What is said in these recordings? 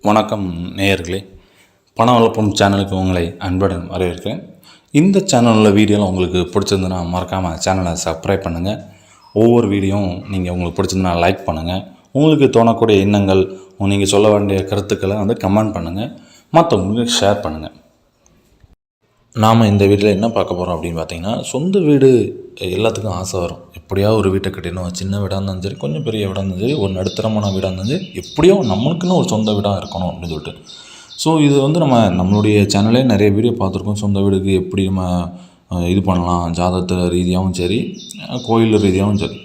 வணக்கம் நேயர்களே, பண வளர்ப்பும் சேனலுக்கு உங்களை அன்புடன் வரவேற்கிறேன். இந்த சேனலில் வீடியோலாம் உங்களுக்கு பிடிச்சிருந்துன்னா மறக்காமல் சேனலை சப்ஸ்கிரைப் பண்ணுங்கள். ஒவ்வொரு வீடியோவும் நீங்கள் உங்களுக்கு பிடிச்சிருந்துன்னா லைக் பண்ணுங்கள். உங்களுக்கு தோணக்கூடிய எண்ணங்கள், நீங்கள் சொல்ல வேண்டிய கருத்துக்களை கமெண்ட் பண்ணுங்கள், மற்றவங்களுக்கு ஷேர் பண்ணுங்கள். நாம் இந்த வீட்டில் என்ன பார்க்க போகிறோம் அப்படின்னு பார்த்தீங்கன்னா, சொந்த வீடு எல்லாத்துக்கும் ஆசை வரும். எப்படியாவது ஒரு வீட்டை கட்டிடணும். சின்ன வீடாக இருந்தாலும் சரி, கொஞ்சம் பெரிய வீடாக இருந்தாலும் சரி, ஒரு நடுத்தரமான வீடாக இருந்தாலும் சரி, எப்படியோ நம்மளுக்குன்னு ஒரு சொந்த வீடாக இருக்கணும் அப்படின்னு சொல்லிட்டு. ஸோ இது நம்மளுடைய சேனலே நிறைய வீடியோ பார்த்துருக்கோம். சொந்த வீடுக்கு எப்படி நம்ம இது பண்ணலாம், ஜாதகத்து ரீதியாகவும் சரி, கோயில் ரீதியாகவும் சரி.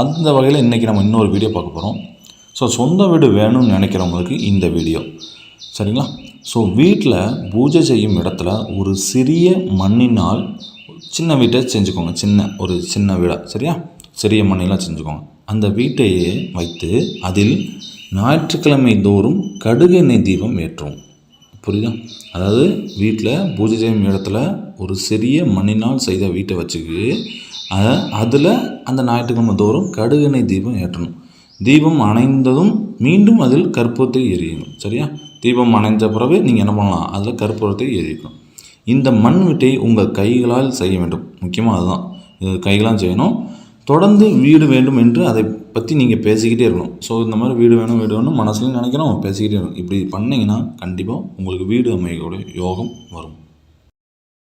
அந்த வகையில் இன்றைக்கி நம்ம இன்னொரு வீடியோ பார்க்க போகிறோம். ஸோ சொந்த வீடு வேணும்னு நினைக்கிறவங்களுக்கு இந்த வீடியோ சரிங்களா. ஸோ வீட்டில் பூஜை செய்யும் இடத்துல ஒரு சிறிய மண்ணினால் சின்ன வீட்டை செஞ்சுக்கோங்க. ஒரு சின்ன வீடாக சரியா, சிறிய மண்ணிலாம் செஞ்சுக்கோங்க. அந்த வீட்டையே வைத்து அதில் ஞாயிற்றுக்கிழமை தோறும் கடுகு எண்ணெய் தீபம் ஏற்றும். புரியுதா? அதாவது வீட்டில் பூஜை செய்யும் இடத்துல ஒரு சிறிய மண்ணினால் செய்த வீட்டை வச்சுக்கு அதில் அந்த ஞாயிற்றுக்கிழமை தோறும் கடுகு எண்ணெய் தீபம் ஏற்றணும். தீபம் அணைந்ததும் மீண்டும் அதில் கற்பூரத்தை எரியணும். சரியா? தீபம் அணைந்த பிறகு நீங்கள் என்ன பண்ணலாம், அதில் கற்பூரத்தை எரிக்கணும். இந்த மண் வீட்டை உங்கள் கைகளால் செய்ய வேண்டும். முக்கியமாக அதுதான், இது கைகளால் செய்யணும். தொடர்ந்து வீடு வேண்டும் என்று அதை பற்றி நீங்கள் பேசிக்கிட்டே இருக்கணும். ஸோ இந்த மாதிரி வீடு வேணும் மனசுலையும் நினைக்கணும், பேசிக்கிட்டே இருக்கணும். இப்படி பண்ணிங்கன்னா கண்டிப்பாக உங்களுக்கு வீடு அமையக்கூடிய யோகம் வரும்.